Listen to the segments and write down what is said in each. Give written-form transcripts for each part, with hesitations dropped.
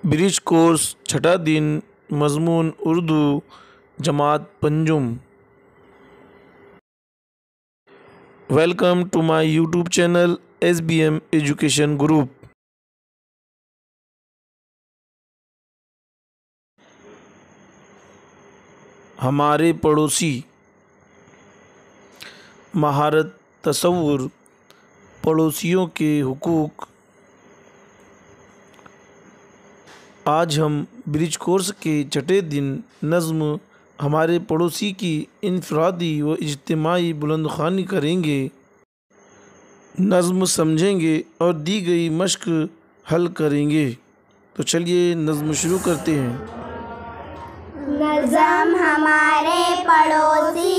Bridge course छठा दिन मज़मून उर्दू जमात पंजुम। Welcome to my YouTube channel SBM education group. हमारे पड़ोसी, महारत तसव्वुर, पड़ोसियों के हुकूक। आज हम ब्रिज कोर्स के छठे दिन नज़्म हमारे पड़ोसी की इनफरादी व इज्तिमाई बुलंदख़्वानी करेंगे, नज़्म समझेंगे और दी गई मश्क हल करेंगे। तो चलिए नज़्म शुरू करते हैं। नज़्म हमारे पड़ोसी,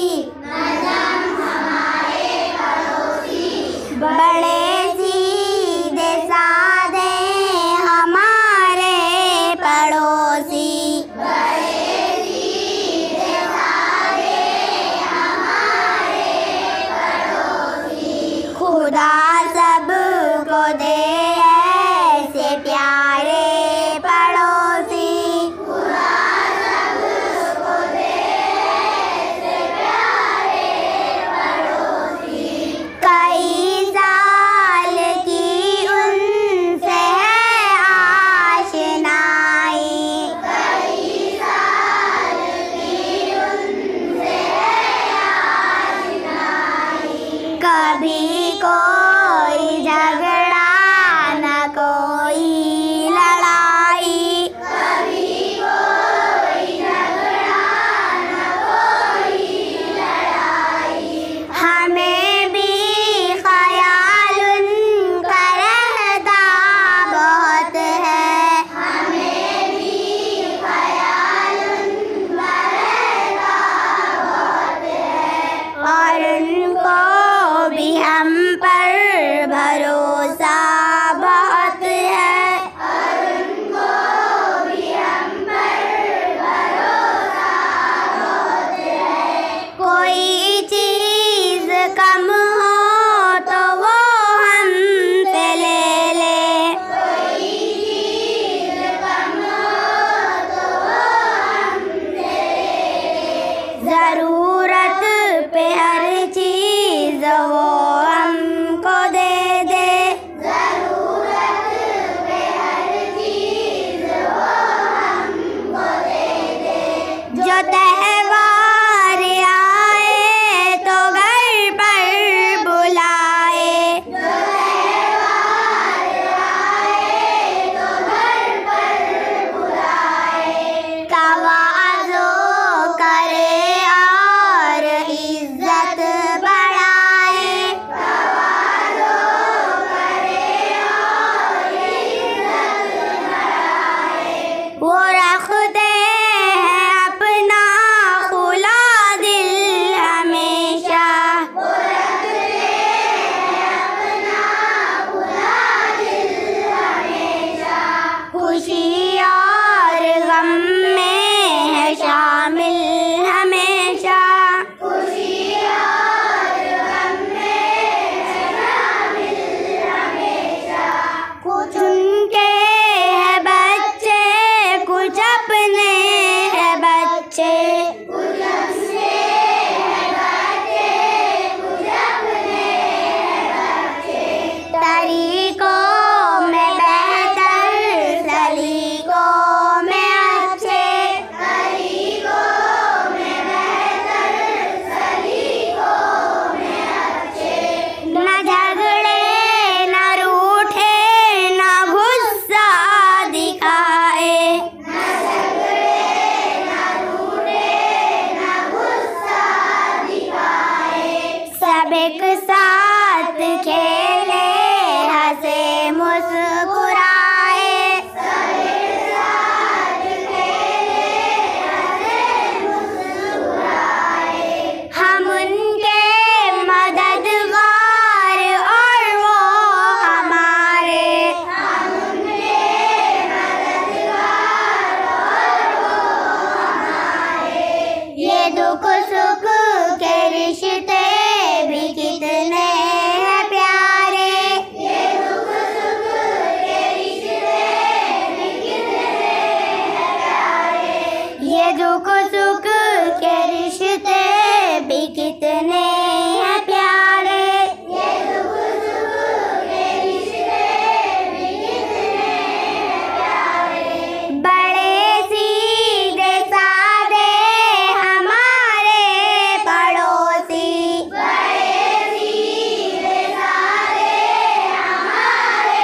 बड़े सीधे साधे हमारे पड़ोसी, खुदा सबको दे ऐसे प्यारे पड़ोसी, कई साल की उनसे है आशनाई, कभी कोई झगड़ा न कोई लड़ाई, हमें भी ख्याल उनका रहता बहुत है, और उनको भी हम पर भरोसा बहुत है, कोई चीज़ कम हो तो वो हमसे ले ले, ज़रूरत पे हर चीज़ वो हमको दे दे, जो त्योहार आए तो घर पर बुलाए, तवाज़ो करे और इज्जत बढ़ाए, वो रखते हैं अपना खुला दिल हमेशा, खुशी और गम में है शामिल हमेशा, कुछ उनके है बच्चे, कुछ अपने है बच्चे, तरीकों में बेहतर, सलीकों में अच्छे, दुख सुख के रिश्ते भी कितने हैं प्यारे, ये दुख सुख के रिश्ते भी कितने हैं प्यारे। बड़े सीधे सादे हमारे पड़ोसी, बड़े सीधे सादे हमारे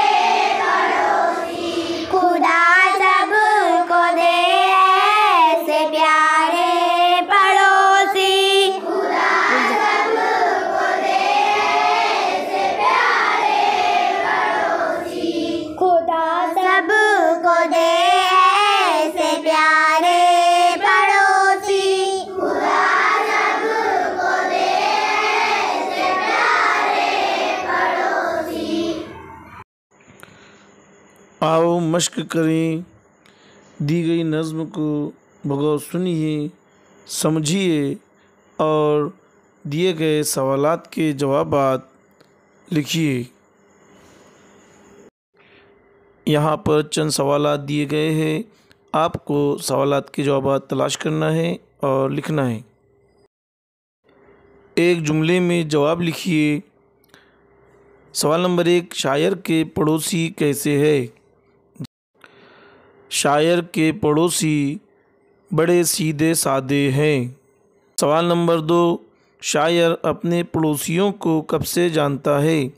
पड़ोसी। खुदा सबको दे ऐसे प्यारे पड़ोसी, खुदा सबको दे ऐसे प्यारे पड़ोसी, खुदा सबको दे ऐसे प्यारे पड़ोसी, खुदा सबको दे ऐसे प्यारे पड़ोसी। आओ मश्क करें, दी गई नज़्म को बगौर सुनिए, समझिए और दिए गए सवालात के जवाबात लिखिए। यहाँ पर चंद सवालात दिए गए हैं, आपको सवालात के जवाबात तलाश करना है और लिखना है। एक जुमले में जवाब लिखिए। सवाल नंबर 1, शायर के पड़ोसी कैसे है? शायर के पड़ोसी बड़े सीधे सादे हैं। सवाल नंबर 2, शायर अपने पड़ोसियों को कब से जानता है?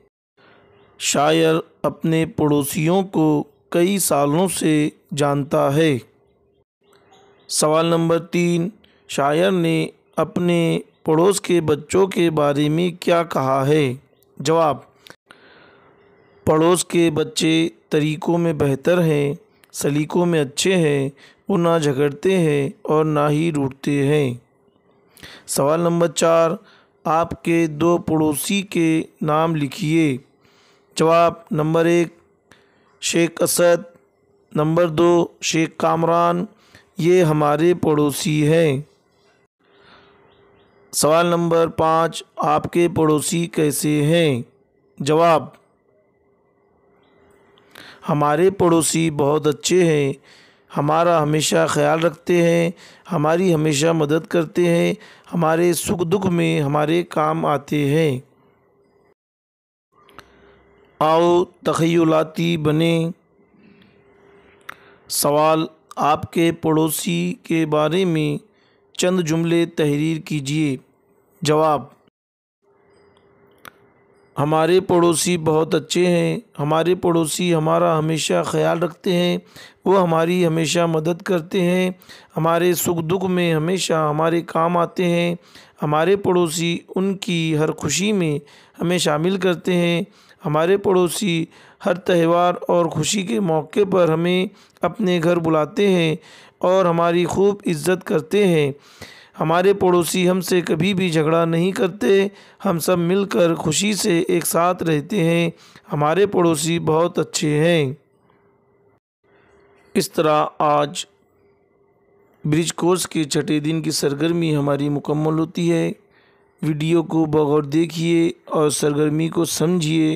शायर अपने पड़ोसियों को कई सालों से जानता है। सवाल नंबर 3, शायर ने अपने पड़ोस के बच्चों के बारे में क्या कहा है? जवाब, पड़ोस के बच्चे तरीक़ों में बेहतर हैं, सलीक़ों में अच्छे हैं, वो ना झगड़ते हैं और ना ही रूठते हैं। सवाल नंबर 4, आपके 2 पड़ोसी के नाम लिखिए। जवाब, नंबर 1 शेख असद, नंबर 2 शेख कामरान, ये हमारे पड़ोसी हैं। सवाल नंबर 5, आपके पड़ोसी कैसे हैं? जवाब, हमारे पड़ोसी बहुत अच्छे हैं, हमारा हमेशा ख्याल रखते हैं, हमारी हमेशा मदद करते हैं, हमारे सुख दुख में हमारे काम आते हैं। आओ तख़य्युलाती बने। सवाल, आपके पड़ोसी के बारे में चंद जुमले तहरीर कीजिए। जवाब, हमारे पड़ोसी बहुत अच्छे हैं, हमारे पड़ोसी हमारा हमेशा ख्याल रखते हैं, वो हमारी हमेशा मदद करते हैं, हमारे सुख दुख में हमेशा हमारे काम आते हैं, हमारे पड़ोसी उनकी हर खुशी में हमें शामिल करते हैं, हमारे पड़ोसी हर त्यौहार और खुशी के मौके पर हमें अपने घर बुलाते हैं और हमारी खूब इज़्ज़त करते हैं, हमारे पड़ोसी हमसे कभी भी झगड़ा नहीं करते, हम सब मिलकर खुशी से एक साथ रहते हैं, हमारे पड़ोसी बहुत अच्छे हैं। इस तरह आज ब्रिज कोर्स के छठे दिन की सरगर्मी हमारी मुकम्मल होती है। वीडियो को बगौर देखिए और सरगर्मी को समझिए।